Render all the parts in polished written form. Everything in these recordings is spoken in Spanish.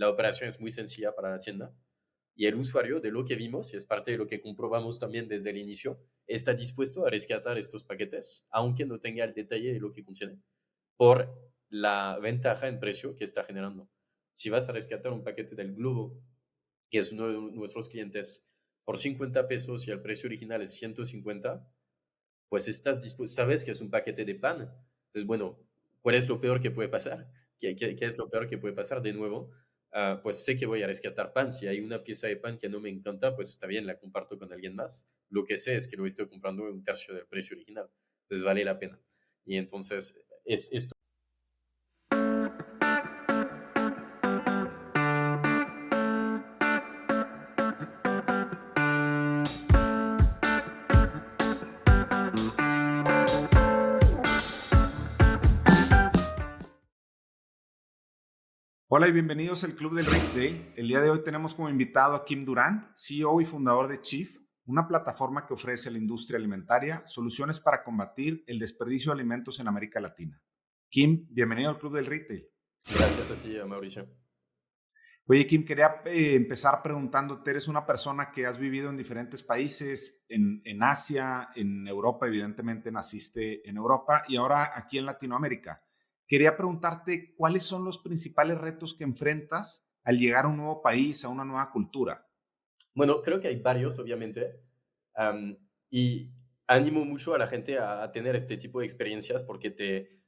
la operación es muy sencilla para la tienda y el usuario, de lo que vimos, y es parte de lo que comprobamos también desde el inicio, está dispuesto a rescatar estos paquetes, aunque no tenga el detalle de lo que contiene, por la ventaja en precio que está generando. Si vas a rescatar un paquete del Globo, que es uno de nuestros clientes, por 50 pesos y el precio original es 150, pues estás dispuesto, sabes que es un paquete de pan. Entonces, bueno, ¿cuál es lo peor que puede pasar? ¿Qué es lo peor que puede pasar? De nuevo, pues sé que voy a rescatar pan. Si hay una pieza de pan que no me encanta, pues está bien, la comparto con alguien más. Lo que sé es que lo estoy comprando en un tercio del precio original. Entonces vale la pena. Y entonces, esto. Hola y bienvenidos al Club del Retail. El día de hoy tenemos como invitado a Kim Durant, CEO y fundador de Chief, una plataforma que ofrece a la industria alimentaria soluciones para combatir el desperdicio de alimentos en América Latina. Kim, bienvenido al Club del Retail. Gracias a ti, Mauricio. Oye, Kim, quería empezar preguntándote, eres una persona que has vivido en diferentes países, en Asia, en Europa, evidentemente naciste en Europa y ahora aquí en Latinoamérica. Quería preguntarte cuáles son los principales retos que enfrentas al llegar a un nuevo país, a una nueva cultura. Bueno, creo que hay varios, obviamente, y animo mucho a la gente a tener este tipo de experiencias porque te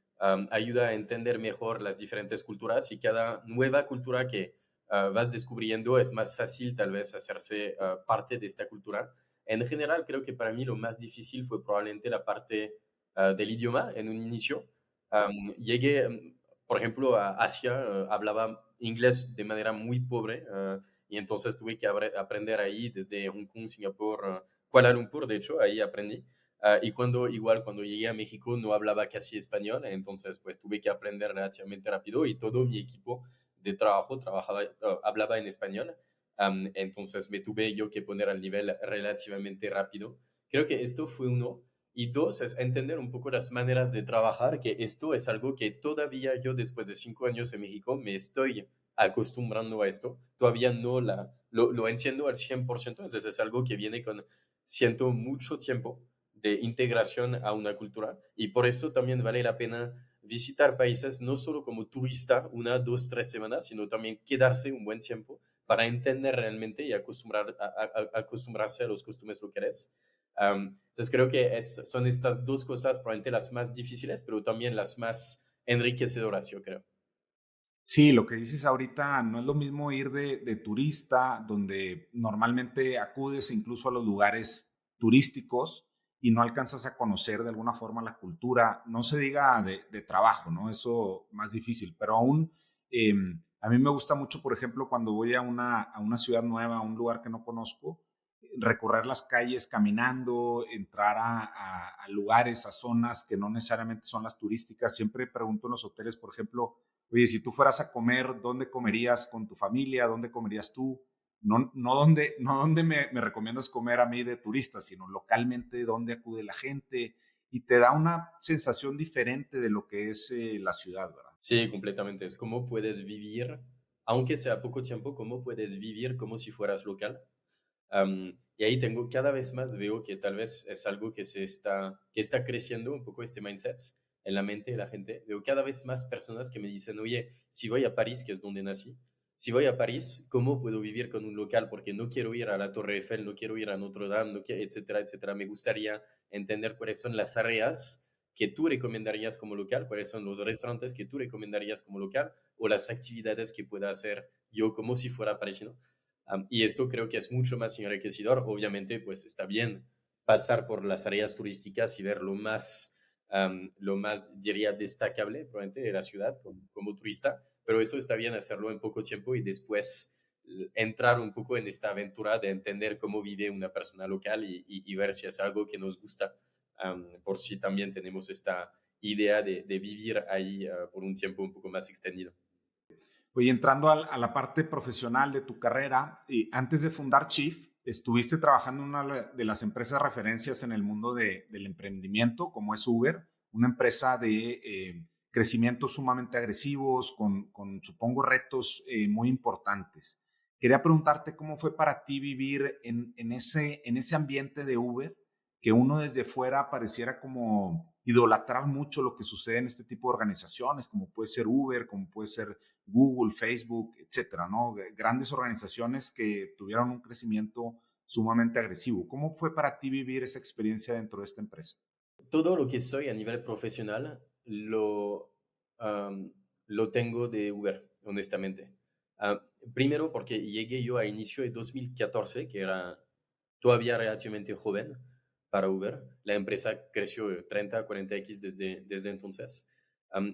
ayuda a entender mejor las diferentes culturas y cada nueva cultura que vas descubriendo es más fácil tal vez hacerse parte de esta cultura. En general, creo que para mí lo más difícil fue probablemente la parte del idioma en un inicio. Llegué, por ejemplo, a Asia, hablaba inglés de manera muy pobre. Y entonces tuve que aprender ahí desde Hong Kong, Singapur, Kuala Lumpur, de hecho, ahí aprendí. Y cuando llegué a México no hablaba casi español, entonces pues tuve que aprender relativamente rápido y todo mi equipo de trabajo hablaba en español. Entonces me tuve yo que poner al nivel relativamente rápido. Creo que esto fue uno. Y dos, es entender un poco las maneras de trabajar, que esto es algo que todavía yo después de 5 años en México me estoy acostumbrando a esto. Todavía no lo entiendo al 100%, entonces es algo que viene con, siento, mucho tiempo de integración a una cultura y por eso también vale la pena visitar países no solo como turista 1, 2, 3 semanas, sino también quedarse un buen tiempo para entender realmente y acostumbrarse a los costumbres locales. Entonces creo que son estas dos cosas probablemente las más difíciles, pero también las más enriquecedoras, yo creo. Sí, lo que dices ahorita no es lo mismo ir de turista, donde normalmente acudes incluso a los lugares turísticos y no alcanzas a conocer de alguna forma la cultura, no se diga de trabajo, ¿no? Eso más difícil, pero aún a mí me gusta mucho, por ejemplo, cuando voy a una ciudad nueva, a un lugar que no conozco, recorrer las calles caminando, entrar a lugares, a zonas que no necesariamente son las turísticas. Siempre pregunto en los hoteles, por ejemplo, oye, si tú fueras a comer, ¿dónde comerías con tu familia? ¿Dónde comerías tú? No dónde me recomiendas comer a mí de turista, sino localmente dónde acude la gente y te da una sensación diferente de lo que es la ciudad, ¿verdad? Sí, completamente. Es cómo puedes vivir, aunque sea poco tiempo, cómo puedes vivir como si fueras local. Y ahí cada vez más veo que tal vez es algo que está creciendo un poco este mindset en la mente de la gente. Veo cada vez más personas que me dicen, oye, si voy a París, que es donde nací, si voy a París, ¿cómo puedo vivir con un local? Porque no quiero ir a la Torre Eiffel, no quiero ir a Notre Dame, etcétera, etcétera. Me gustaría entender cuáles son las áreas que tú recomendarías como local, cuáles son los restaurantes que tú recomendarías como local o las actividades que pueda hacer yo como si fuera parisino. Y esto creo que es mucho más enriquecedor. Obviamente, pues está bien pasar por las áreas turísticas y ver lo más, diría, destacable, probablemente, de la ciudad como turista, pero eso está bien hacerlo en poco tiempo y después entrar un poco en esta aventura de entender cómo vive una persona local y ver si es algo que nos gusta, por si también tenemos esta idea de vivir ahí por un tiempo un poco más extendido. Oye, entrando a la parte profesional de tu carrera, y antes de fundar Chief, estuviste trabajando en una de las empresas referencias en el mundo del emprendimiento, como es Uber, una empresa crecimientos sumamente agresivos, supongo, retos muy importantes. Quería preguntarte cómo fue para ti vivir en ese ambiente de Uber, que uno desde fuera pareciera como idolatrar mucho lo que sucede en este tipo de organizaciones, como puede ser Uber, como puede ser Google, Facebook, etcétera, ¿no? Grandes organizaciones que tuvieron un crecimiento sumamente agresivo. ¿Cómo fue para ti vivir esa experiencia dentro de esta empresa? Todo lo que soy a nivel profesional am, lo tengo de Uber, honestamente. Primero porque llegué yo a inicio de 2014, que era todavía relativamente joven para Uber. La empresa creció 30 a 40x desde entonces.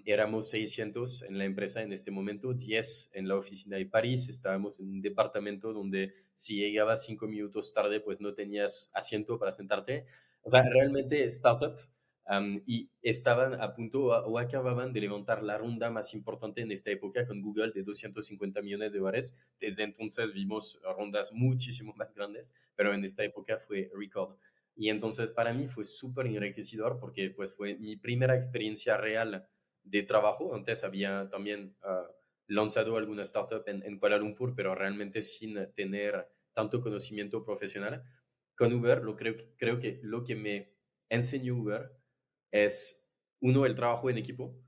Éramos 600 en la empresa en este momento, 10 en la oficina de París. Estábamos en un departamento donde si llegabas 5 minutos tarde, pues no tenías asiento para sentarte. O sea, realmente startup. Y estaban a punto o acababan de levantar la ronda más importante en esta época con Google de 250 millones de dólares. Desde entonces vimos rondas muchísimo más grandes, pero en esta época fue record. Y entonces para mí fue súper enriquecedor porque pues fue mi primera experiencia real de trabajo. Antes había también lanzado alguna startup en Kuala Lumpur, pero realmente sin tener tanto conocimiento profesional. Con Uber, creo que lo que me enseñó Uber es, uno, el trabajo en equipo.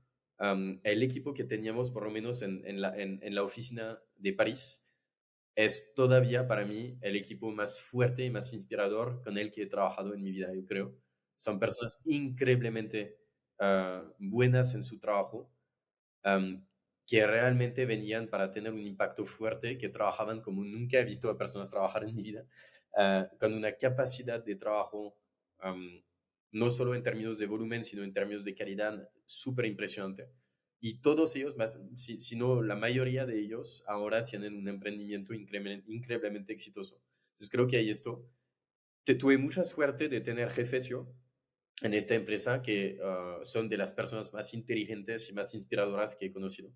El equipo que teníamos, por lo menos en la oficina de París, es todavía para mí el equipo más fuerte y más inspirador con el que he trabajado en mi vida, yo creo. Son personas increíblemente buenas en su trabajo, am, que realmente venían para tener un impacto fuerte, que trabajaban como nunca he visto a personas trabajar en mi vida, con una capacidad de trabajo, am, no solo en términos de volumen, sino en términos de calidad súper impresionante. Y todos ellos, más, si no la mayoría de ellos, ahora tienen un emprendimiento increíblemente exitoso. Entonces creo que ahí esto. Tuve mucha suerte de tener jefes yo en esta empresa que son de las personas más inteligentes y más inspiradoras que he conocido.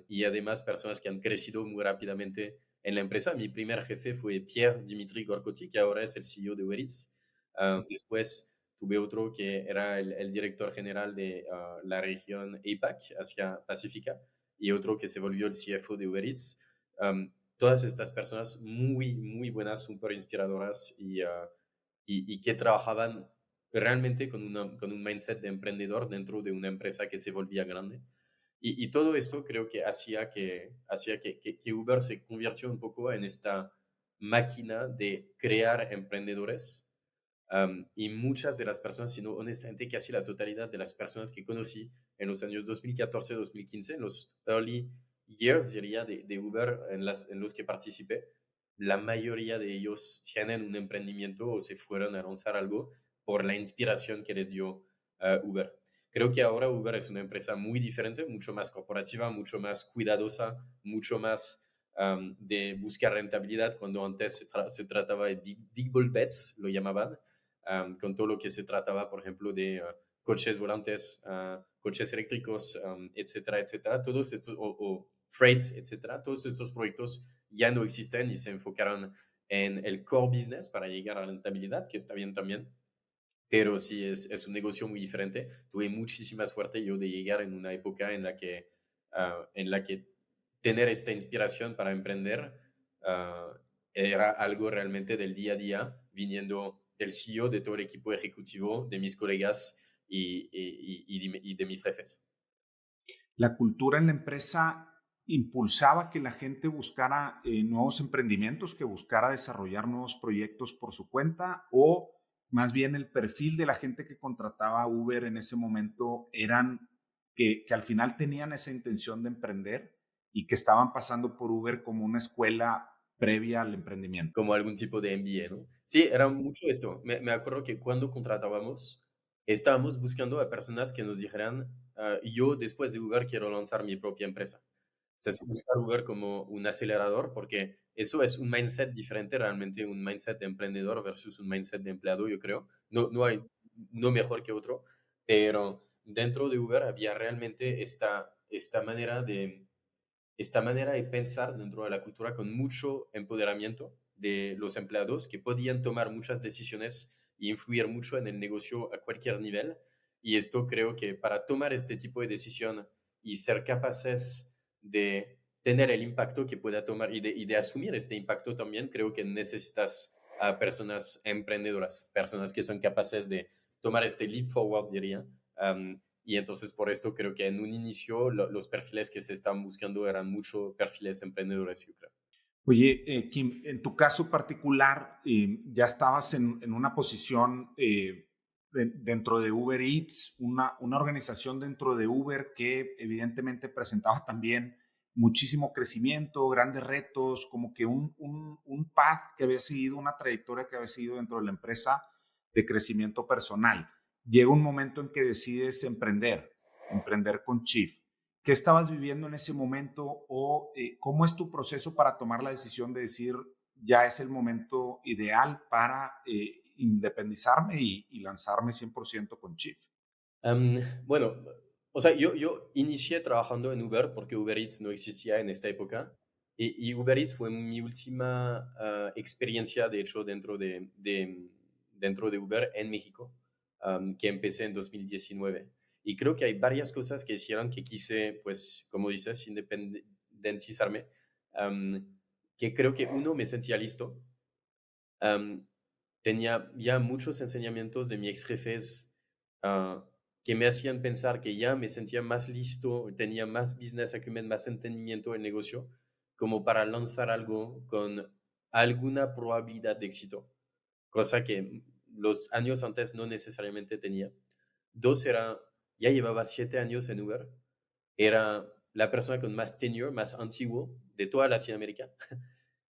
Y además personas que han crecido muy rápidamente en la empresa. Mi primer jefe fue Pierre Dimitri Gorcotti, que ahora es el CEO de Uber Eats. Después tuve otro que era el director general de la región APAC, Asia Pacífica, y otro que se volvió el CFO de Uber Eats. Todas estas personas muy, muy buenas, súper inspiradoras y que trabajaban realmente con un mindset de emprendedor dentro de una empresa que se volvía grande. Y todo esto creo que hacía que Uber se convirtió un poco en esta máquina de crear emprendedores. Y muchas de las personas, sino honestamente casi la totalidad de las personas que conocí en los años 2014-2015, en los early years, diría, de Uber en los que participé, la mayoría de ellos tienen un emprendimiento o se fueron a lanzar algo por la inspiración que les dio Uber. Creo que ahora Uber es una empresa muy diferente, mucho más corporativa, mucho más cuidadosa, mucho más de buscar rentabilidad, cuando antes se trataba de big bull bets, lo llamaban, con todo lo que se trataba, por ejemplo, de coches volantes, coches eléctricos, etcétera, etcétera. Todos estos, o freights, etcétera. Todos estos proyectos ya no existen y se enfocaron en el core business para llegar a la rentabilidad, que está bien también, pero sí es un negocio muy diferente. Tuve muchísima suerte yo de llegar en una época en la que tener esta inspiración para emprender ah, era algo realmente del día a día, viniendo del CEO, de todo el equipo ejecutivo, de mis colegas y de mis jefes. La cultura en la empresa impulsaba que la gente buscara nuevos emprendimientos, que buscara desarrollar nuevos proyectos por su cuenta, o más bien el perfil de la gente que contrataba Uber en ese momento eran que al final tenían esa intención de emprender y que estaban pasando por Uber como una escuela previa al emprendimiento. Como algún tipo de MBA, ¿no? Sí, era mucho esto. Me acuerdo que cuando contratábamos, estábamos buscando a personas que nos dijeran, yo después de Uber quiero lanzar mi propia empresa. Se buscar Uber como un acelerador, porque eso es un mindset diferente, realmente un mindset de emprendedor versus un mindset de empleado, yo creo. No hay uno mejor que otro, pero dentro de Uber había realmente esta manera de pensar dentro de la cultura con mucho empoderamiento de los empleados que podían tomar muchas decisiones e influir mucho en el negocio a cualquier nivel. Y esto creo que para tomar este tipo de decisión y ser capaces de tener el impacto que pueda tomar y de asumir este impacto también, creo que necesitas a personas emprendedoras, personas que son capaces de tomar este leap forward, diría. Y entonces por esto creo que en un inicio los perfiles que se están buscando eran mucho perfiles emprendedores, yo creo. Oye, Kim, en tu caso particular, ya estabas en una posición dentro de Uber Eats, una organización dentro de Uber que evidentemente presentaba también muchísimo crecimiento, grandes retos, como que un path que había seguido, una trayectoria que había seguido dentro de la empresa de crecimiento personal. Llega un momento en que decides emprender con Chief. ¿Qué estabas viviendo en ese momento o cómo es tu proceso para tomar la decisión de decir ya es el momento ideal para independizarme y lanzarme 100% con Chief? Bueno, o sea, yo inicié trabajando en Uber porque Uber Eats no existía en esta época y Uber Eats fue mi última experiencia, de hecho, dentro de Uber en México, que empecé en 2019. Y creo que hay varias cosas que hicieron que quise, pues, como dices, independizarme, que creo que uno, me sentía listo. Am, Tenía ya muchos enseñamientos de mi ex jefes que me hacían pensar que ya me sentía más listo, tenía más business acumen, más entendimiento del negocio, como para lanzar algo con alguna probabilidad de éxito, cosa que los años antes no necesariamente tenía. Dos, ya llevaba 7 años en Uber, era la persona con más tenure, más antiguo de toda Latinoamérica.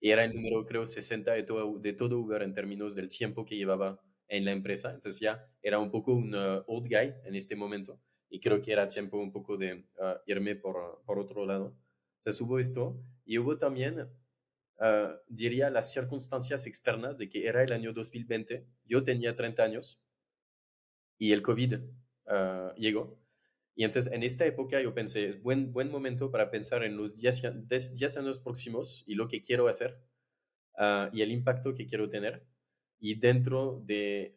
Y era el número, creo, 60 de todo Uber en términos del tiempo que llevaba en la empresa. Entonces ya era un poco un old guy en este momento y creo que era tiempo un poco de irme por otro lado. Entonces hubo esto y hubo también, diría, las circunstancias externas de que era el año 2020. Yo tenía 30 años y el COVID llegó. Y entonces en esta época yo pensé, es buen momento para pensar en los 10 años próximos y lo que quiero hacer y el impacto que quiero tener. Y dentro de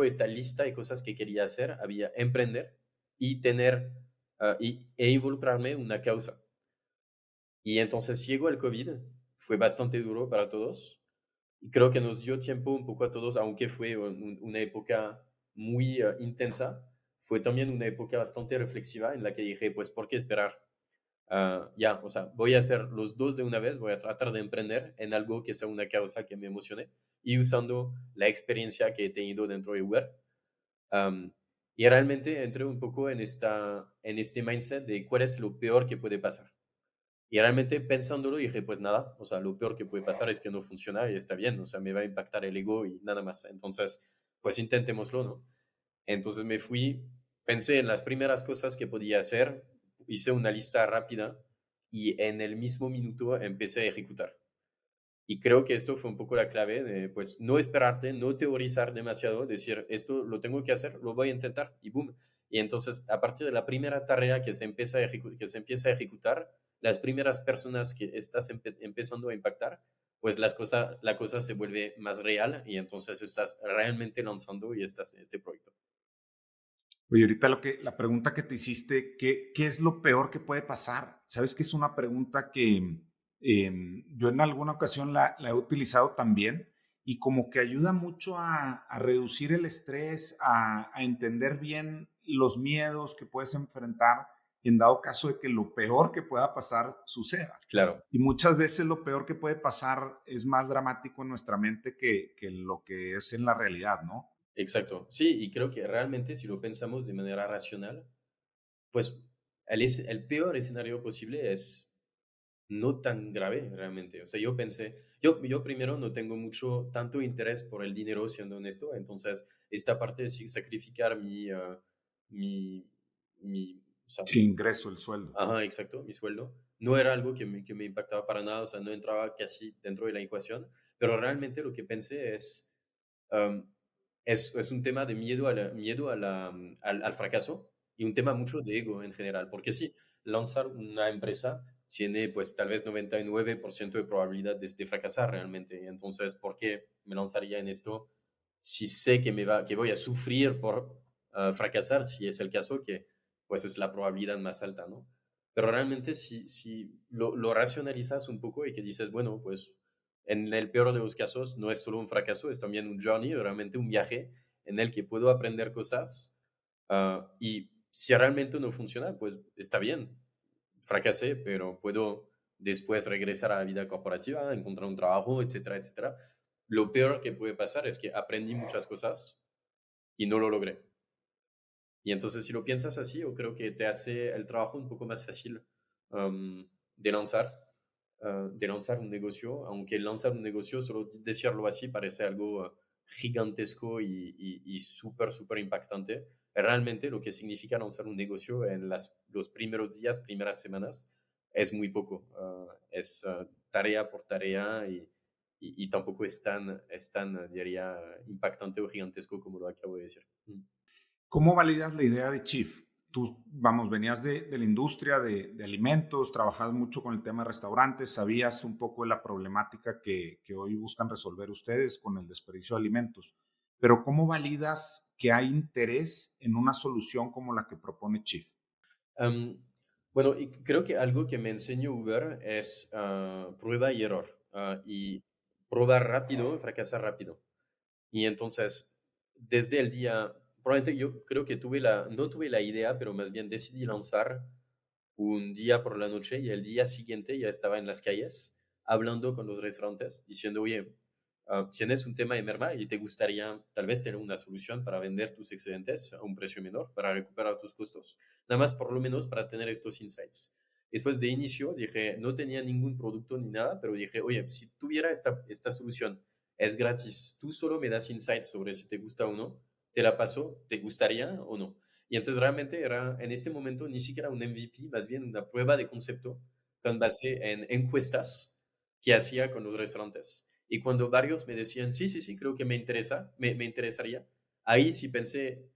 esta lista de cosas que quería hacer, había emprender y e involucrarme en una causa. Y entonces llegó el COVID, fue bastante duro para todos. Y creo que nos dio tiempo un poco a todos, aunque fue una época muy intensa, fue también una época bastante reflexiva en la que dije, pues, ¿por qué esperar? Ya, o sea, voy a hacer los dos de una vez, voy a tratar de emprender en algo que sea una causa que me emocione y usando la experiencia que he tenido dentro de Uber. Am, y realmente entré un poco en este mindset de cuál es lo peor que puede pasar. Y realmente pensándolo dije, pues nada, o sea, lo peor que puede pasar es que no funciona y está bien, o sea, me va a impactar el ego y nada más. Entonces, pues intentémoslo, ¿no? Entonces me fui, pensé en las primeras cosas que podía hacer, hice una lista rápida y en el mismo minuto empecé a ejecutar. Y creo que esto fue un poco la clave de, pues, no esperarte, no teorizar demasiado, decir, esto lo tengo que hacer, lo voy a intentar y boom. Y entonces, a partir de la primera tarea que se empieza a ejecutar, las primeras personas que estás empezando a impactar, pues la cosa se vuelve más real y entonces estás realmente lanzando y estás en este proyecto. Oye, ahorita la pregunta que te hiciste, ¿qué es lo peor que puede pasar? Sabes que es una pregunta que yo en alguna ocasión la he utilizado también y como que ayuda mucho a reducir el estrés, a entender bien los miedos que puedes enfrentar en dado caso de que lo peor que pueda pasar suceda. Claro. Y muchas veces lo peor que puede pasar es más dramático en nuestra mente que lo que es en la realidad, ¿no? Exacto. Sí, y creo que realmente si lo pensamos de manera racional, pues el peor escenario posible es no tan grave realmente. O sea, yo primero no tengo tanto interés por el dinero, siendo honesto, entonces esta parte de sacrificar mi, o sea, Sí, ingreso, el sueldo. ajá, exacto, mi sueldo, no era algo que me impactaba para nada, o sea, no entraba casi dentro de la ecuación, pero realmente lo que pensé am, es un tema de miedo al fracaso y un tema mucho de ego en general, porque sí, lanzar una empresa tiene pues tal vez 99% de probabilidad de fracasar realmente, entonces, ¿por qué me lanzaría en esto si sé que voy a sufrir fracasar, si es el caso, que pues es la probabilidad más alta, ¿no? Pero realmente si lo racionalizas un poco y que dices, bueno, pues en el peor de los casos no es solo un fracaso, es también un journey, realmente un viaje en el que puedo aprender cosas y si realmente no funciona, pues está bien, fracasé, pero puedo después regresar a la vida corporativa, encontrar un trabajo, etcétera, etcétera. Lo peor que puede pasar es que aprendí muchas cosas y no lo logré. Y entonces, si lo piensas así, yo creo que te hace el trabajo un poco más fácil um, de lanzar, de lanzar un negocio, aunque lanzar un negocio, solo decirlo así, parece algo gigantesco y súper, súper impactante. Realmente lo que significa lanzar un negocio en los primeros días, primeras semanas, es muy poco. Es tarea por tarea y tampoco es tan, diría, impactante o gigantesco como lo acabo de decir. ¿Cómo validas la idea de Chief? Tú, vamos, venías de la industria de alimentos, trabajabas mucho con el tema de restaurantes, sabías un poco de la problemática que hoy buscan resolver ustedes con el desperdicio de alimentos, pero ¿cómo validas que hay interés en una solución como la que propone Chief? Am, bueno, y creo que algo que me enseñó Uber es prueba y error. Y probar rápido, fracasar rápido. Y entonces, desde el día, probablemente yo creo que no tuve la idea, pero más bien decidí lanzar un día por la noche y el día siguiente ya estaba en las calles hablando con los restaurantes, diciendo, oye, tienes un tema de merma y te gustaría tal vez tener una solución para vender tus excedentes a un precio menor, para recuperar tus costos. Nada más por lo menos para tener estos insights. Después de inicio dije, no tenía ningún producto ni nada, pero dije, oye, si tuviera esta solución, es gratis, tú solo me das insights sobre si te gusta o no, te la paso, ¿te gustaría o no? Y entonces realmente era en este momento ni siquiera un MVP, más bien una prueba de concepto con base en encuestas que hacía con los restaurantes. Y cuando varios me decían, sí, sí, sí, creo que me interesa, me interesaría, ahí sí pensé,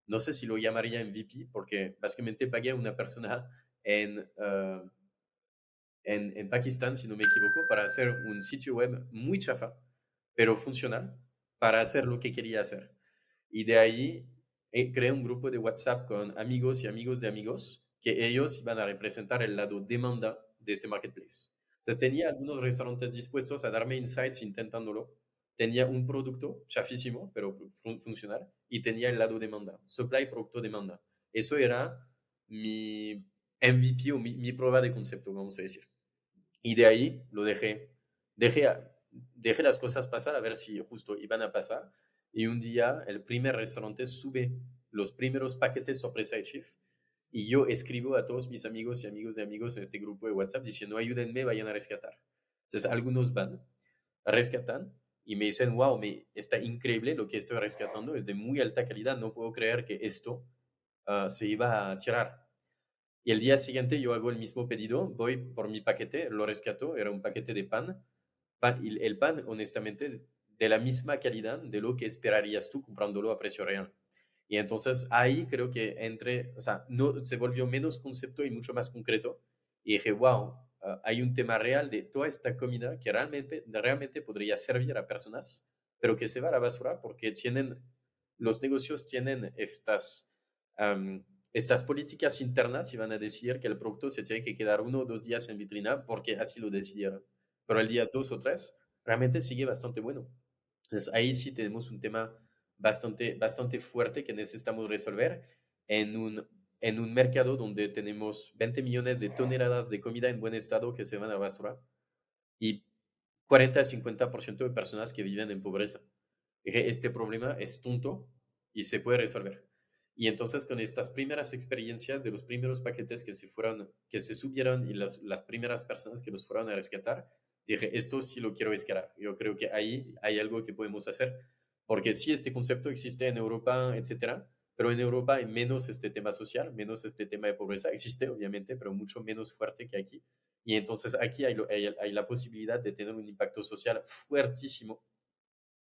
no sé si lo llamaría MVP, porque básicamente pagué a una persona en Pakistán, si no me equivoco, para hacer un sitio web muy chafa, pero funcional, para hacer lo que quería hacer. Y de ahí creé un grupo de WhatsApp con amigos y amigos de amigos que ellos iban a representar el lado demanda de este marketplace. Entonces tenía algunos restaurantes dispuestos a darme insights intentándolo. Tenía un producto chafísimo, pero funcional, y tenía el lado demanda, supply, producto, demanda. Eso era mi MVP o mi prueba de concepto, vamos a decir. Y de ahí lo dejé, dejé las cosas pasar a ver si justo iban a pasar. Y un día el primer restaurante sube los primeros paquetes sorpresa de Chief y yo escribo a todos mis amigos y amigos de amigos en este grupo de WhatsApp diciendo ayúdenme, vayan a rescatar. Entonces algunos van, rescatan y me dicen, wow, está increíble lo que estoy rescatando, es de muy alta calidad, no puedo creer que esto se iba a tirar. Y el día siguiente yo hago el mismo pedido, voy por mi paquete, lo rescato, era un paquete de pan y el pan, honestamente, de la misma calidad de lo que esperarías tú comprándolo a precio real. Y entonces ahí creo que o sea, no, se volvió menos concepto y mucho más concreto. Y dije, wow, hay un tema real de toda esta comida que realmente podría servir a personas, pero que se va a la basura porque los negocios tienen estas políticas internas y van a decir que el producto se tiene que quedar 1 o 2 días en vitrina porque así lo decidieron. Pero el día 2 o 3 realmente sigue bastante bueno. Entonces ahí sí tenemos un tema bastante, bastante fuerte que necesitamos resolver en un mercado donde tenemos 20 millones de toneladas de comida en buen estado que se van a la basura y 40 al 50% de personas que viven en pobreza. Este problema es tonto y se puede resolver. Y entonces con estas primeras experiencias de los primeros paquetes que se subieron y las primeras personas que los fueron a rescatar, dije, esto sí lo quiero escalar. Yo creo que ahí hay algo que podemos hacer, porque sí, este concepto existe en Europa, etcétera, pero en Europa hay menos este tema social, menos este tema de pobreza. Existe, obviamente, pero mucho menos fuerte que aquí. Y entonces aquí hay la posibilidad de tener un impacto social fuertísimo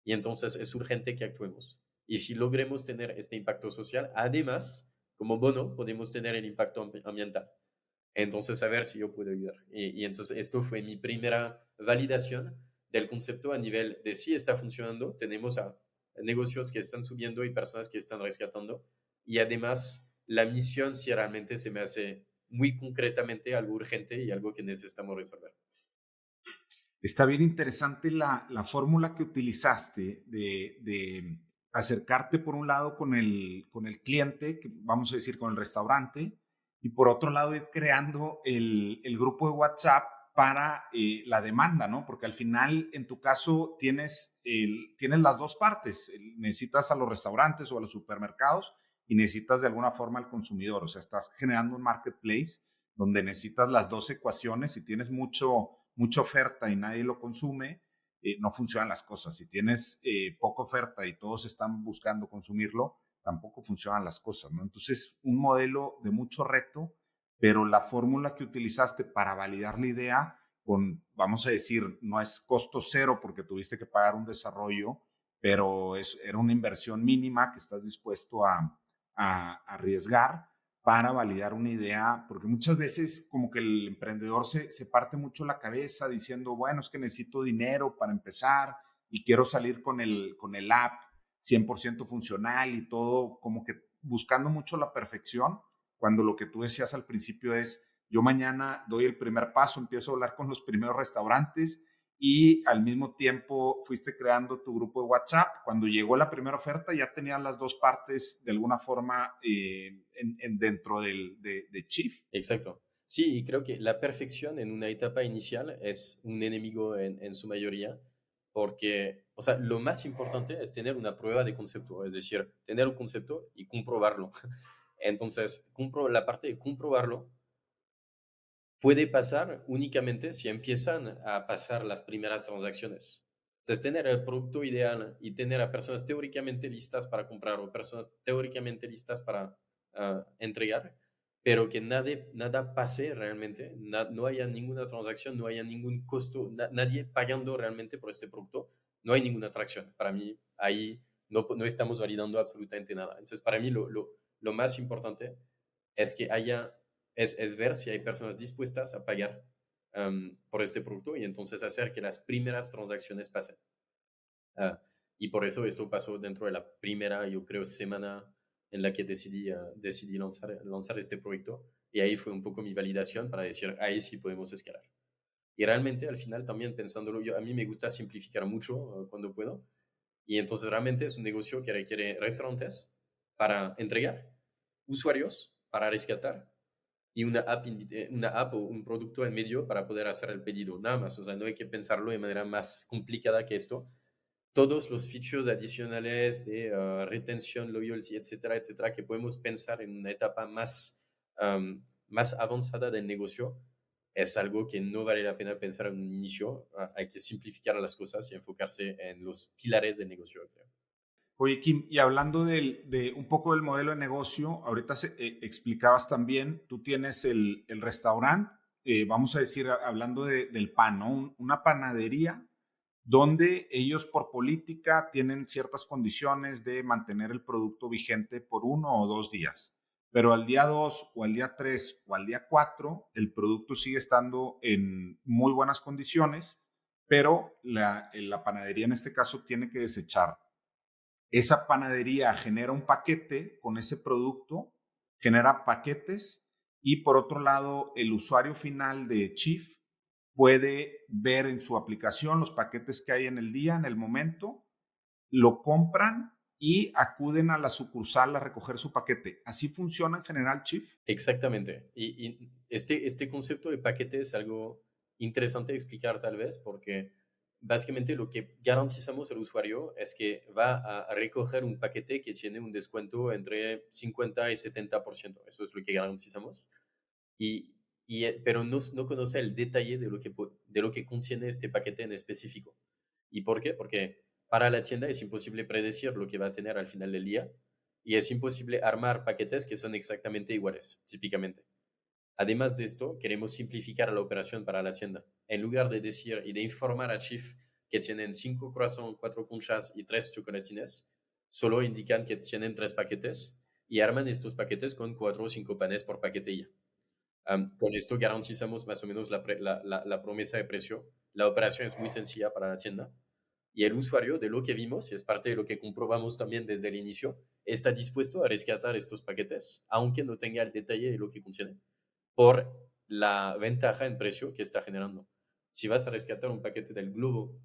y entonces es urgente que actuemos. Y si logremos tener este impacto social, además, como bono, podemos tener el impacto ambiental. Entonces, a ver si yo puedo ayudar. Y entonces esto fue mi primera validación del concepto a nivel de si está funcionando. Tenemos a negocios que están subiendo y personas que están rescatando. y además la misión si realmente se me hace muy concretamente algo urgente y algo que necesitamos resolver. Está bien interesante la fórmula que utilizaste de acercarte por un lado con el cliente, que vamos a decir con el restaurante, y por otro lado ir creando el grupo de WhatsApp para la demanda, ¿no? Porque al final, en tu caso, tienes las dos partes. Necesitas a los restaurantes o a los supermercados y necesitas de alguna forma al consumidor. O sea, estás generando un marketplace donde necesitas las dos ecuaciones. Si tienes mucha oferta y nadie lo consume, no funcionan las cosas. Si tienes poca oferta y todos están buscando consumirlo, tampoco funcionan las cosas, ¿no? Entonces, un modelo de mucho reto, pero la fórmula que utilizaste para validar la idea vamos a decir, no es costo cero porque tuviste que pagar un desarrollo, pero era una inversión mínima que estás dispuesto a arriesgar para validar una idea, porque muchas veces como que el emprendedor se parte mucho la cabeza diciendo, bueno, es que necesito dinero para empezar y quiero salir con el app 100% funcional y todo, como que buscando mucho la perfección, cuando lo que tú decías al principio es, yo mañana doy el primer paso, empiezo a hablar con los primeros restaurantes y al mismo tiempo fuiste creando tu grupo de WhatsApp. Cuando llegó la primera oferta ya tenían las dos partes de alguna forma dentro de Chief. Exacto. Sí, y creo que la perfección en una etapa inicial es un enemigo en su mayoría, porque, o sea, lo más importante es tener una prueba de concepto, es decir, tener un concepto y comprobarlo. Entonces, la parte de comprobarlo puede pasar únicamente si empiezan a pasar las primeras transacciones. Entonces, tener el producto ideal y tener a personas teóricamente listas para comprar o personas teóricamente listas para entregar, pero que nada pase realmente, no haya ninguna transacción, no haya ningún costo, nadie pagando realmente por este producto, no hay ninguna atracción. Para mí, ahí no estamos validando absolutamente nada. Entonces, para mí, lo más importante es que es ver si hay personas dispuestas a pagar por este producto y entonces hacer que las primeras transacciones pasen. Ah, y por eso esto pasó dentro de la primera, yo creo, semana en la que decidí lanzar este proyecto. Y ahí fue un poco mi validación para decir, ahí sí podemos escalar. Y realmente al final también pensándolo, a mí me gusta simplificar mucho cuando puedo. Y entonces realmente es un negocio que requiere restaurantes para entregar, usuarios para rescatar y una app o un producto en medio para poder hacer el pedido, nada más. O sea, no hay que pensarlo de manera más complicada que esto. Todos los features adicionales de retención, loyalty, etcétera, etcétera, que podemos pensar en una etapa más avanzada del negocio, es algo que no vale la pena pensar en un inicio. Hay que simplificar las cosas y enfocarse en los pilares del negocio, creo. Oye, Kim, y hablando de un poco del modelo de negocio, ahorita explicabas también, tú tienes el restaurante, vamos a decir, hablando del pan, ¿no? Una panadería donde ellos por política tienen ciertas condiciones de mantener el producto vigente por 1 o 2 días. Pero al día 2 o al día 3 o al día 4, el producto sigue estando en muy buenas condiciones, pero la panadería en este caso tiene que desechar. Esa panadería genera un paquete con ese producto, genera paquetes y por otro lado el usuario final de Chief puede ver en su aplicación los paquetes que hay en el día, en el momento, lo compran y acuden a la sucursal a recoger su paquete. ¿Así funciona en general, Chief? Exactamente. Y este concepto de paquete es algo interesante de explicar tal vez, porque básicamente lo que garantizamos al usuario es que va a recoger un paquete que tiene un descuento entre 50 y 70%. Eso es lo que garantizamos. Pero no conoce el detalle de lo que contiene este paquete en específico. ¿Y por qué? Porque para la tienda es imposible predecir lo que va a tener al final del día y es imposible armar paquetes que son exactamente iguales, típicamente. Además de esto, queremos simplificar la operación para la tienda. En lugar de decir y de informar a Chief que tienen 5 croissants, 4 conchas y 3 chocolatines, solo indican que tienen 3 paquetes y arman estos paquetes con 4 o 5 panes por paquete. Con esto garantizamos más o menos la promesa de precio. La operación es muy sencilla para la tienda y el usuario, de lo que vimos, y es parte de lo que comprobamos también desde el inicio, está dispuesto a rescatar estos paquetes, aunque no tenga el detalle de lo que contiene, por la ventaja en precio que está generando. Si vas a rescatar un paquete del Globo,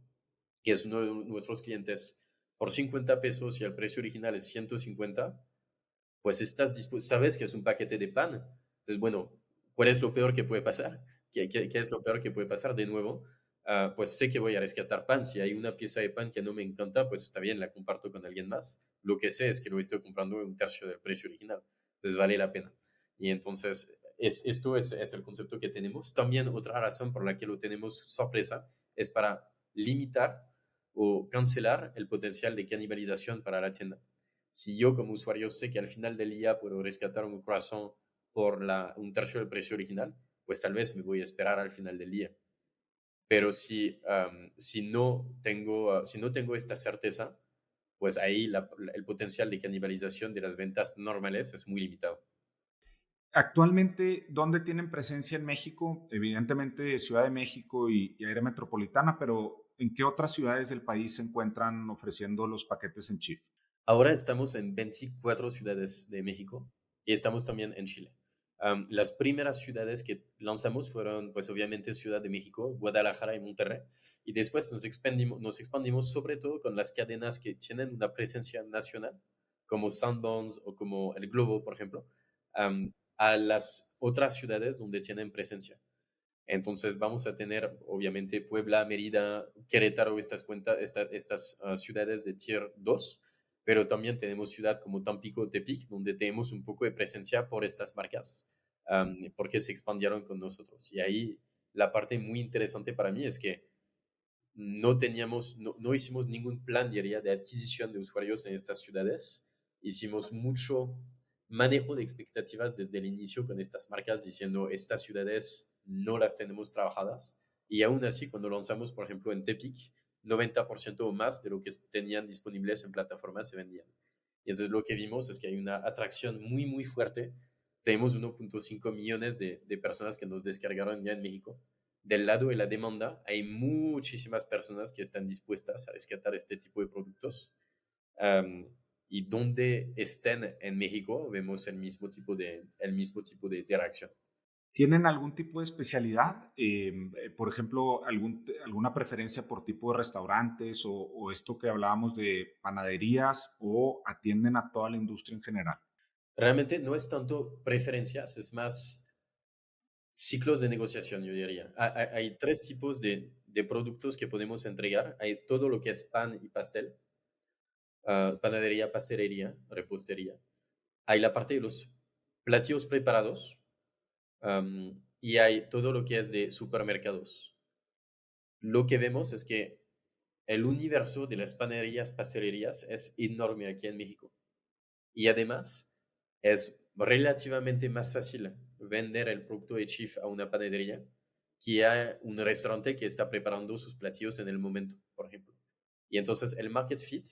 que es uno de nuestros clientes, por 50 pesos y el precio original es 150, pues estás dispuesto, sabes que es un paquete de pan. Entonces, bueno, ¿cuál es lo peor que puede pasar? ¿Qué es lo peor que puede pasar? De nuevo, pues sé que voy a rescatar pan. Si hay una pieza de pan que no me encanta, pues está bien, la comparto con alguien más. Lo que sé es que lo estoy comprando a un tercio del precio original. Entonces vale la pena. Y entonces, esto es el concepto que tenemos. También otra razón por la que lo tenemos sorpresa es para limitar o cancelar el potencial de canibalización para la tienda. Si yo como usuario sé que al final del día puedo rescatar un croissant por un tercio del precio original, pues tal vez me voy a esperar al final del día. Pero si no tengo esta certeza, pues ahí el potencial de canibalización de las ventas normales es muy limitado. Actualmente, ¿dónde tienen presencia en México? Evidentemente, Ciudad de México y área metropolitana, pero ¿en qué otras ciudades del país se encuentran ofreciendo los paquetes en chip? Ahora estamos en 24 ciudades de México y estamos también en Chile. Las primeras ciudades que lanzamos fueron, pues obviamente, Ciudad de México, Guadalajara y Monterrey. Y después nos expandimos sobre todo con las cadenas que tienen una presencia nacional, como Sanborns o como El Globo, por ejemplo, a las otras ciudades donde tienen presencia. Entonces vamos a tener, obviamente, Puebla, Mérida, Querétaro, estas ciudades de Tier 2, pero también tenemos ciudad como Tampico, Tepic, donde tenemos un poco de presencia por estas marcas, porque se expandieron con nosotros. Y ahí la parte muy interesante para mí es que no hicimos ningún plan, diría, de adquisición de usuarios en estas ciudades. Hicimos mucho manejo de expectativas desde el inicio con estas marcas, diciendo, estas ciudades no las tenemos trabajadas. Y aún así, cuando lanzamos, por ejemplo, en Tepic, 90% o más de lo que tenían disponibles en plataformas se vendían. Y entonces lo que vimos es que hay una atracción muy, muy fuerte. Tenemos 1.5 millones de personas que nos descargaron ya en México. Del lado de la demanda, hay muchísimas personas que están dispuestas a rescatar este tipo de productos. Um, y donde estén en México, vemos el mismo tipo de reacción. ¿Tienen algún tipo de especialidad? Por ejemplo, alguna preferencia por tipo de restaurantes o esto que hablábamos de panaderías o atienden a toda la industria en general. Realmente no es tanto preferencias, es más ciclos de negociación, yo diría. Hay tres tipos de productos que podemos entregar. Hay todo lo que es pan y pastel, panadería, pastelería, repostería. Hay la parte de los platillos preparados, y hay todo lo que es de supermercados. Lo que vemos es que el universo de las panaderías, pastelerías es enorme aquí en México. Y además es relativamente más fácil vender el producto de Chief a una panadería que a un restaurante que está preparando sus platillos en el momento, por ejemplo. Y entonces el market fit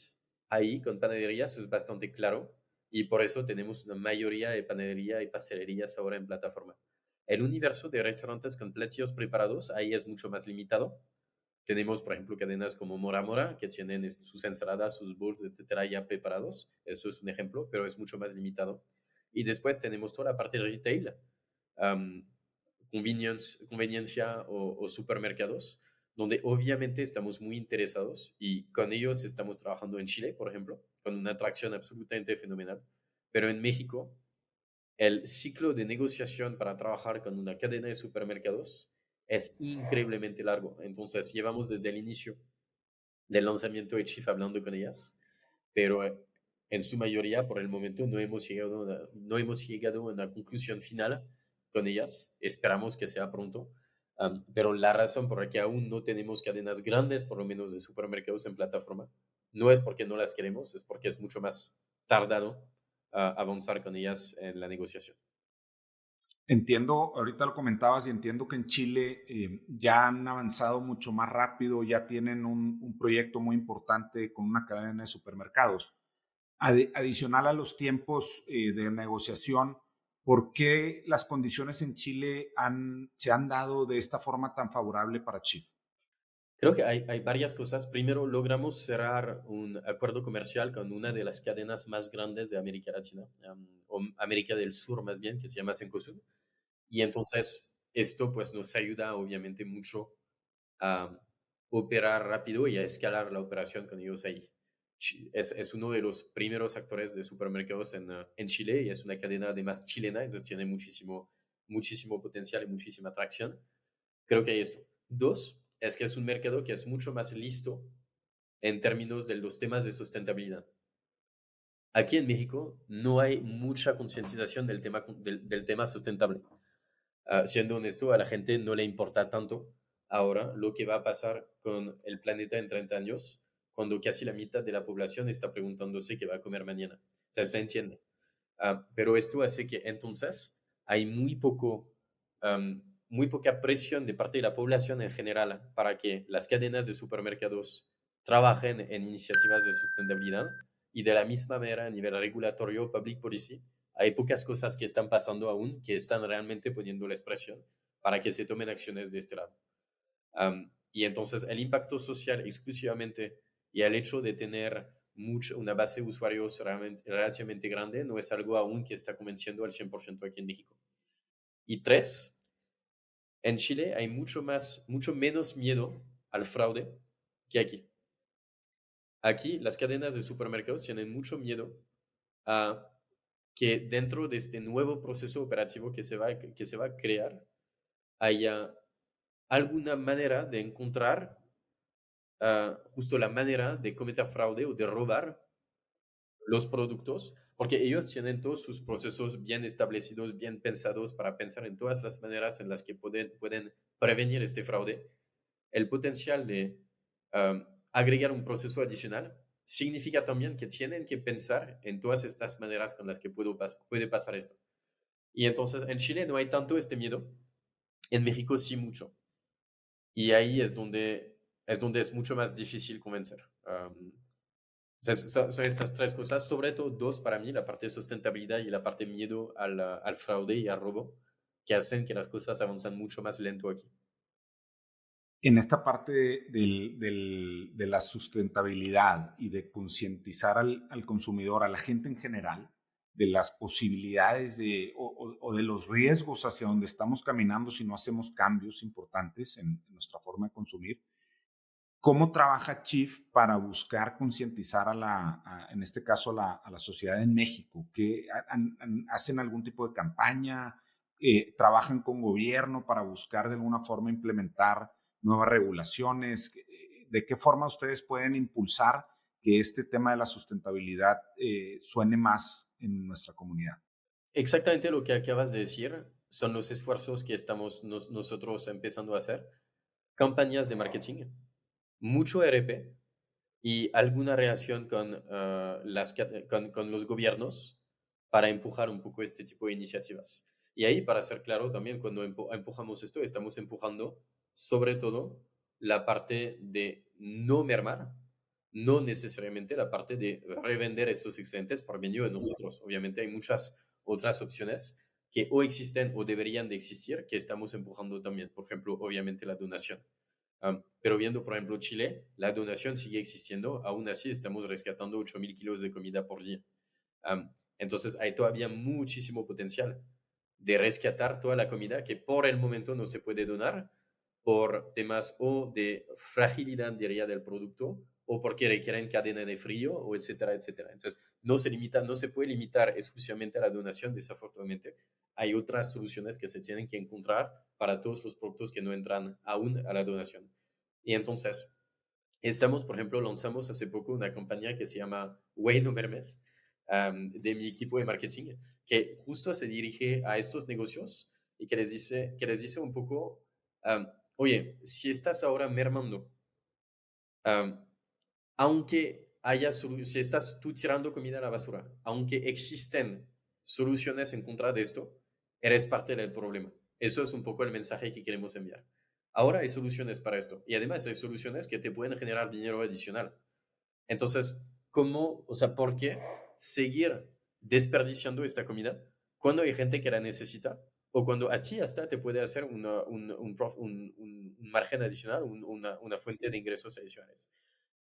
ahí con panaderías es bastante claro y por eso tenemos una mayoría de panadería y pastelerías ahora en plataforma. El universo de restaurantes con platillos preparados ahí es mucho más limitado. Tenemos, por ejemplo, cadenas como Mora Mora, que tienen sus ensaladas, sus bowls, etcétera, ya preparados. Eso es un ejemplo, pero es mucho más limitado. Y después tenemos toda la parte de retail, um, conveniencia o supermercados, donde obviamente estamos muy interesados y con ellos estamos trabajando en Chile, por ejemplo, con una atracción absolutamente fenomenal. Pero en México, el ciclo de negociación para trabajar con una cadena de supermercados es increíblemente largo. Entonces, llevamos desde el inicio del lanzamiento de Chief hablando con ellas, pero en su mayoría, por el momento, no hemos llegado a una conclusión final con ellas. Esperamos que sea pronto. Pero la razón por la que aún no tenemos cadenas grandes, por lo menos de supermercados en plataforma, no es porque no las queremos, es porque es mucho más tardado avanzar con ellas en la negociación. Entiendo, ahorita lo comentabas y entiendo que en Chile ya han avanzado mucho más rápido, ya tienen un proyecto muy importante con una cadena de supermercados. Adicional a los tiempos de negociación, ¿por qué las condiciones en Chile se han dado de esta forma tan favorable para Chile? Creo que hay varias cosas. Primero, logramos cerrar un acuerdo comercial con una de las cadenas más grandes de América Latina, o América del Sur más bien, que se llama Cencosud. Y entonces esto pues nos ayuda obviamente mucho a operar rápido y a escalar la operación con ellos ahí. Es uno de los primeros actores de supermercados en Chile y es una cadena además chilena, entonces tiene muchísimo potencial y muchísima atracción. Creo que hay esto. Dos, es que es un mercado que es mucho más listo en términos de los temas de sustentabilidad. Aquí en México no hay mucha concientización del tema sustentable. Siendo honesto, a la gente no le importa tanto ahora lo que va a pasar con el planeta en 30 años, cuando casi la mitad de la población está preguntándose qué va a comer mañana. O sea, se entiende. Pero esto hace que entonces hay muy poca presión de parte de la población en general para que las cadenas de supermercados trabajen en iniciativas de sustentabilidad y de la misma manera a nivel regulatorio, public policy, hay pocas cosas que están pasando aún que están realmente poniendo la presión para que se tomen acciones de este lado. Y entonces el impacto social exclusivamente y el hecho de tener una base de usuarios relativamente grande no es algo aún que está convenciendo al 100% aquí en México. Y tres, en Chile hay mucho menos miedo al fraude que aquí. Aquí las cadenas de supermercados tienen mucho miedo a que dentro de este nuevo proceso operativo que se va a crear haya alguna manera de encontrar justo la manera de cometer fraude o de robar los productos, porque ellos tienen todos sus procesos bien establecidos, bien pensados para pensar en todas las maneras en las que pueden prevenir este fraude. El potencial de agregar un proceso adicional significa también que tienen que pensar en todas estas maneras con las que puede pasar esto. Y entonces en Chile no hay tanto este miedo, en México sí mucho. Y ahí es donde es mucho más difícil convencer. Son estas tres cosas, sobre todo dos para mí, la parte de sustentabilidad y la parte de miedo al fraude y al robo, que hacen que las cosas avanzan mucho más lento aquí. En esta parte de la sustentabilidad y de concientizar al consumidor, a la gente en general, de las posibilidades o de los riesgos hacia donde estamos caminando si no hacemos cambios importantes en nuestra forma de consumir. ¿Cómo trabaja Chief para buscar concientizar en este caso, a la sociedad en México? ¿Hacen algún tipo de campaña? ¿Trabajan con gobierno para buscar de alguna forma implementar nuevas regulaciones? ¿De qué forma ustedes pueden impulsar que este tema de la sustentabilidad suene más en nuestra comunidad? Exactamente lo que acabas de decir son los esfuerzos que estamos nosotros empezando a hacer. Campañas de marketing, mucho RP y alguna relación con los gobiernos para empujar un poco este tipo de iniciativas. Y ahí, para ser claro, también cuando empujamos esto, estamos empujando sobre todo la parte de no mermar, no necesariamente la parte de revender estos excedentes por medio de nosotros. Obviamente hay muchas otras opciones que o existen o deberían de existir que estamos empujando también. Por ejemplo, obviamente la donación. Pero viendo, por ejemplo, Chile, la donación sigue existiendo, aún así estamos rescatando 8.000 kilos de comida por día. Entonces hay todavía muchísimo potencial de rescatar toda la comida que por el momento no se puede donar por temas o de fragilidad, diría, del producto o porque requieren cadena de frío o etcétera, etcétera. Entonces no se puede limitar exclusivamente a la donación, desafortunadamente. Hay otras soluciones que se tienen que encontrar para todos los productos que no entran aún a la donación. Y entonces, por ejemplo, lanzamos hace poco una campaña que se llama Wey no Mermes, de mi equipo de marketing, que justo se dirige a estos negocios y que les dice un poco, oye, si estás ahora mermando, um, si estás tú tirando comida a la basura, aunque existen soluciones en contra de esto, eres parte del problema. Eso es un poco el mensaje que queremos enviar. Ahora hay soluciones para esto y además hay soluciones que te pueden generar dinero adicional. Entonces, ¿por qué seguir desperdiciando esta comida cuando hay gente que la necesita? o cuando a ti hasta te puede hacer un margen adicional, una fuente de ingresos adicionales.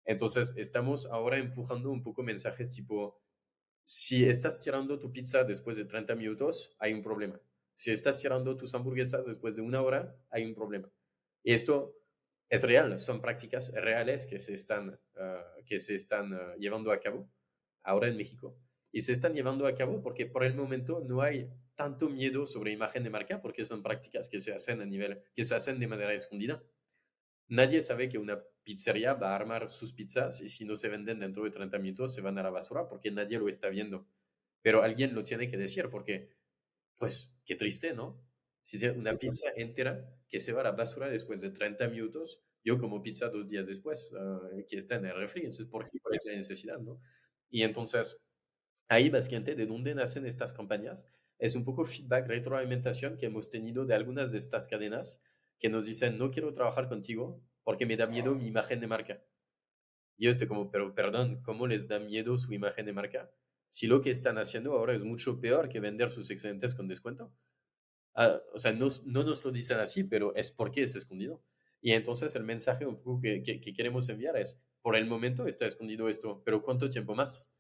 Entonces, estamos ahora empujando un poco mensajes tipo, si estás tirando tu pizza después de 30 minutos, hay un problema. Si estás tirando tus hamburguesas después de una hora, hay un problema. Y esto es real, son prácticas reales que se están llevando a cabo ahora en México. Y se están llevando a cabo porque por el momento no hay tanto miedo sobre imagen de marca porque son prácticas que se hacen que se hacen de manera escondida. Nadie sabe que una pizzería va a armar sus pizzas y si no se venden dentro de 30 minutos se van a la basura porque nadie lo está viendo. Pero alguien lo tiene que decir porque, pues, qué triste, ¿no? Si tiene una pizza entera que se va a la basura después de 30 minutos, yo como pizza 2 días después, que está en el refri, entonces, ¿por qué? ¿Cuál es la necesidad, no? Y entonces, ahí básicamente de dónde nacen estas campañas es un poco feedback, retroalimentación que hemos tenido de algunas de estas cadenas que nos dicen, no quiero trabajar contigo porque me da miedo mi imagen de marca. Y yo estoy como, pero perdón, ¿cómo les da miedo su imagen de marca? Si lo que están haciendo ahora es mucho peor que vender sus excedentes con descuento. O sea, no nos lo dicen así, pero es porque es escondido. Y entonces el mensaje un poco que queremos enviar es, por el momento está escondido esto, pero ¿cuánto tiempo más?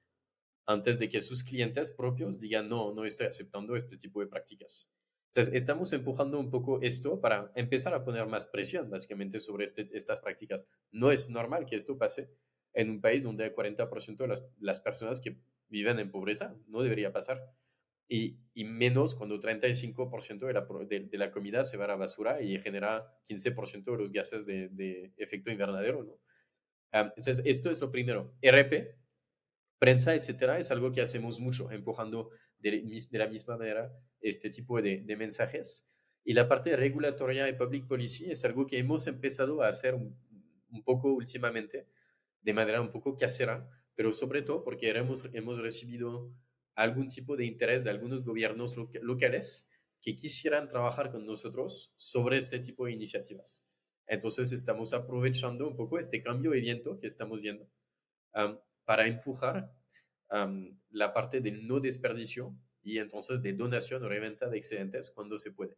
Antes de que sus clientes propios digan, no, no estoy aceptando este tipo de prácticas. Entonces, estamos empujando un poco esto para empezar a poner más presión, básicamente, sobre estas prácticas. No es normal que esto pase en un país donde el 40% de las personas que viven en pobreza. No debería pasar. Y menos cuando 35% de la comida se va a la basura y genera 15% de los gases de efecto invernadero, ¿no? Entonces, esto es lo primero. RP, prensa, etcétera, es algo que hacemos mucho, empujando de la misma manera este tipo de mensajes. Y la parte regulatoria y public policy es algo que hemos empezado a hacer un poco últimamente, de manera un poco casera, pero sobre todo porque hemos recibido algún tipo de interés de algunos gobiernos locales que quisieran trabajar con nosotros sobre este tipo de iniciativas. Entonces estamos aprovechando un poco este cambio de viento que estamos viendo para empujar la parte del no desperdicio y entonces de donación o reventa de excedentes cuando se puede.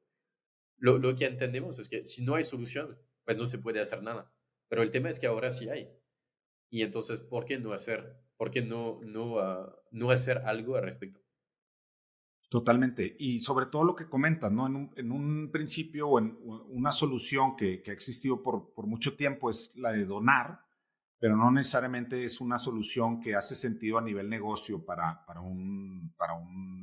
Lo que entendemos es que si no hay solución, pues no se puede hacer nada. Pero el tema es que ahora sí hay. Y entonces, ¿por qué no hacer? ¿Por qué no hacer algo al respecto? Totalmente. Y sobre todo lo que comentas, ¿no? En un principio o en una solución que ha existido por mucho tiempo es la de donar, pero no necesariamente es una solución que hace sentido a nivel negocio para un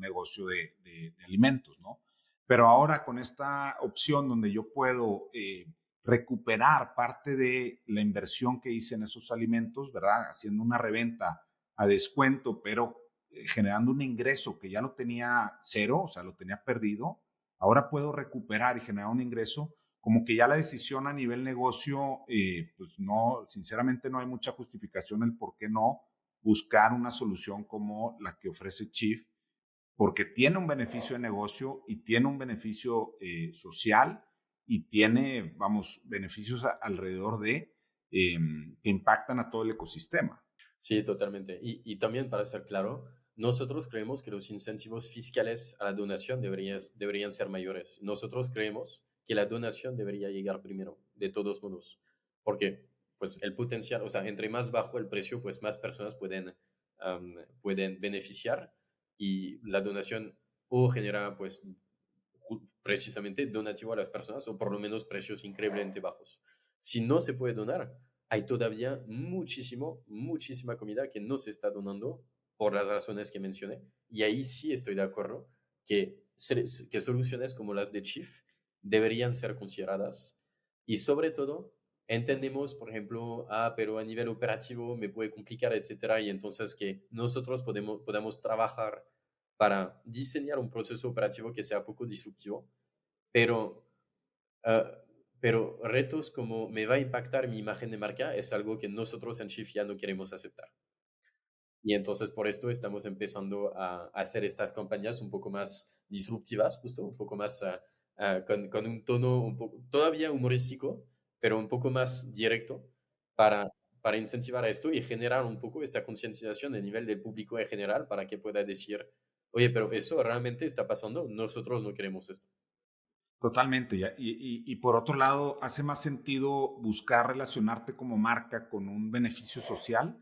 negocio de alimentos, ¿no? Pero ahora con esta opción donde yo puedo recuperar parte de la inversión que hice en esos alimentos, ¿verdad? Haciendo una reventa a descuento, pero generando un ingreso que ya lo tenía cero, o sea, lo tenía perdido, ahora puedo recuperar y generar un ingreso, como que ya la decisión a nivel negocio, pues no, sinceramente no hay mucha justificación el por qué no buscar una solución como la que ofrece Chief, porque tiene un beneficio de negocio y tiene un beneficio social y tiene, vamos, beneficios alrededor que impactan a todo el ecosistema. Sí, totalmente. Y también para ser claro, nosotros creemos que los incentivos fiscales a la donación deberían ser mayores. Nosotros creemos que la donación debería llegar primero, de todos modos, porque pues el potencial, o sea, entre más bajo el precio, pues más personas pueden beneficiar y la donación o genera pues precisamente donativo a las personas o por lo menos precios increíblemente bajos. Si no se puede donar, hay todavía muchísima comida que no se está donando por las razones que mencioné. Y ahí sí estoy de acuerdo que soluciones como las de Chief deberían ser consideradas. Y sobre todo, entendemos, por ejemplo, pero a nivel operativo me puede complicar, etcétera, y entonces que nosotros podamos trabajar para diseñar un proceso operativo que sea poco disruptivo, pero Ah, pero retos como me va a impactar mi imagen de marca es algo que nosotros en Shift ya no queremos aceptar. Y entonces por esto estamos empezando a hacer estas campañas un poco más disruptivas, justo, un poco más con un tono un poco, todavía humorístico, pero un poco más directo para, para incentivar a esto y generar un poco esta concientización a nivel del público en general para que pueda decir, oye, pero eso realmente está pasando, nosotros no queremos esto. Totalmente. Y por otro lado, ¿hace más sentido buscar relacionarte como marca con un beneficio social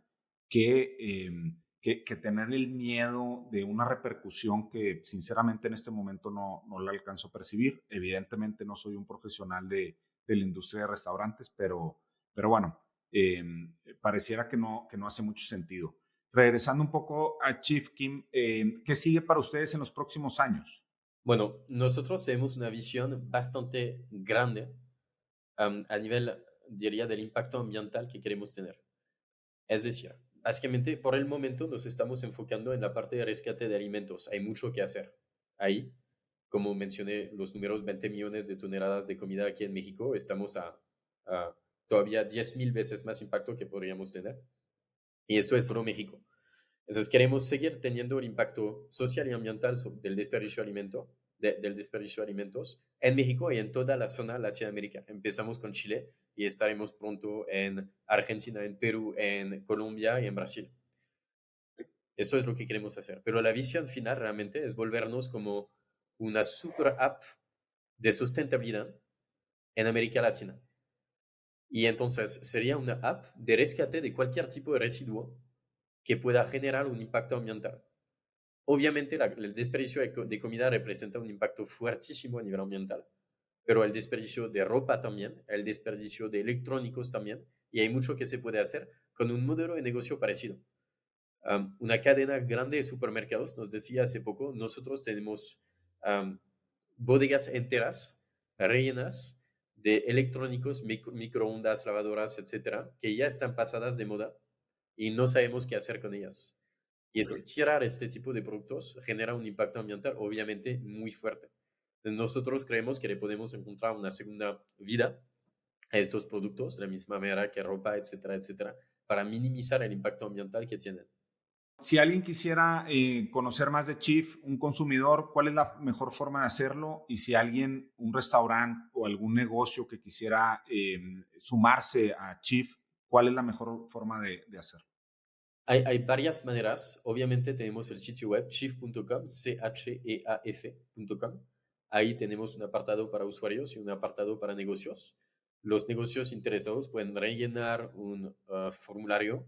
que tener el miedo de una repercusión que sinceramente en este momento no la alcanzo a percibir? Evidentemente no soy un profesional de la industria de restaurantes, pero bueno, eh, pareciera que no hace mucho sentido. Regresando un poco a Chief Kim, ¿qué sigue para ustedes en los próximos años? Bueno, nosotros tenemos una visión bastante grande a nivel, diría, del impacto ambiental que queremos tener. Es decir, básicamente por el momento nos estamos enfocando en la parte de rescate de alimentos. Hay mucho que hacer ahí. Como mencioné, los números 20 millones de toneladas de comida aquí en México, estamos a todavía 10.000 veces más impacto que podríamos tener. Y esto es solo México. Entonces queremos seguir teniendo el impacto social y ambiental del desperdicio de del desperdicio de alimentos en México y en toda la zona Latinoamérica. Empezamos con Chile y estaremos pronto en Argentina, en Perú, en Colombia y en Brasil. Esto es lo que queremos hacer. Pero la visión final realmente es volvernos como una super app de sustentabilidad en América Latina. Y entonces sería una app de rescate de cualquier tipo de residuo que pueda generar un impacto ambiental. Obviamente el desperdicio de comida representa un impacto fuertísimo a nivel ambiental, pero el desperdicio de ropa también, el desperdicio de electrónicos también, y hay mucho que se puede hacer con un modelo de negocio parecido. Una cadena grande de supermercados nos decía hace poco, nosotros tenemos um, bodegas enteras rellenas de electrónicos, microondas, lavadoras, etcétera, que ya están pasadas de moda y no sabemos qué hacer con ellas. Y eso, tirar este tipo de productos genera un impacto ambiental obviamente muy fuerte. Entonces, nosotros creemos que le podemos encontrar una segunda vida a estos productos, de la misma manera que ropa, etcétera, etcétera, para minimizar el impacto ambiental que tienen. Si alguien quisiera conocer más de Chief, un consumidor, ¿cuál es la mejor forma de hacerlo? Y si alguien, un restaurante o algún negocio que quisiera sumarse a Chief, ¿cuál es la mejor forma de hacerlo? Hay varias maneras. Obviamente tenemos el sitio web chief.com, cheaf.com. Ahí tenemos un apartado para usuarios y un apartado para negocios. Los negocios interesados pueden rellenar un formulario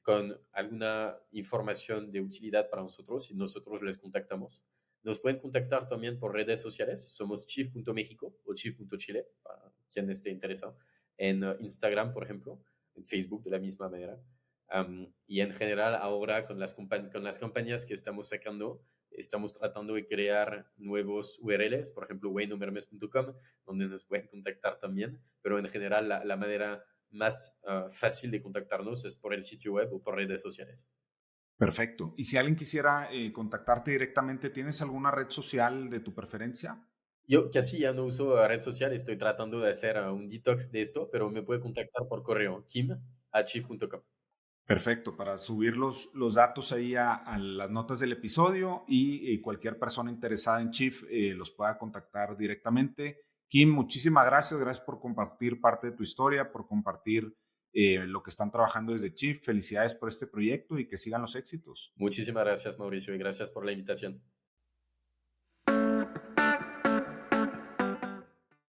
con alguna información de utilidad para nosotros y nosotros les contactamos. Nos pueden contactar también por redes sociales. Somos chief.mexico o chief.chile, para quien esté interesado. En Instagram, por ejemplo, en Facebook de la misma manera. Y en general ahora con con las campañas que estamos sacando, estamos tratando de crear nuevos URLs, por ejemplo, waynomermes.com, donde nos pueden contactar también, pero en general la manera más fácil de contactarnos es por el sitio web o por redes sociales. Perfecto. Y si alguien quisiera contactarte directamente, ¿tienes alguna red social de tu preferencia? Yo casi ya no uso red social, estoy tratando de hacer un detox de esto, pero me puede contactar por correo, kim@chief.com. Perfecto, para subir los datos ahí a las notas del episodio y cualquier persona interesada en Chief los pueda contactar directamente. Kim, muchísimas gracias. Gracias por compartir parte de tu historia, por compartir lo que están trabajando desde Chief. Felicidades por este proyecto y que sigan los éxitos. Muchísimas gracias, Mauricio, y gracias por la invitación.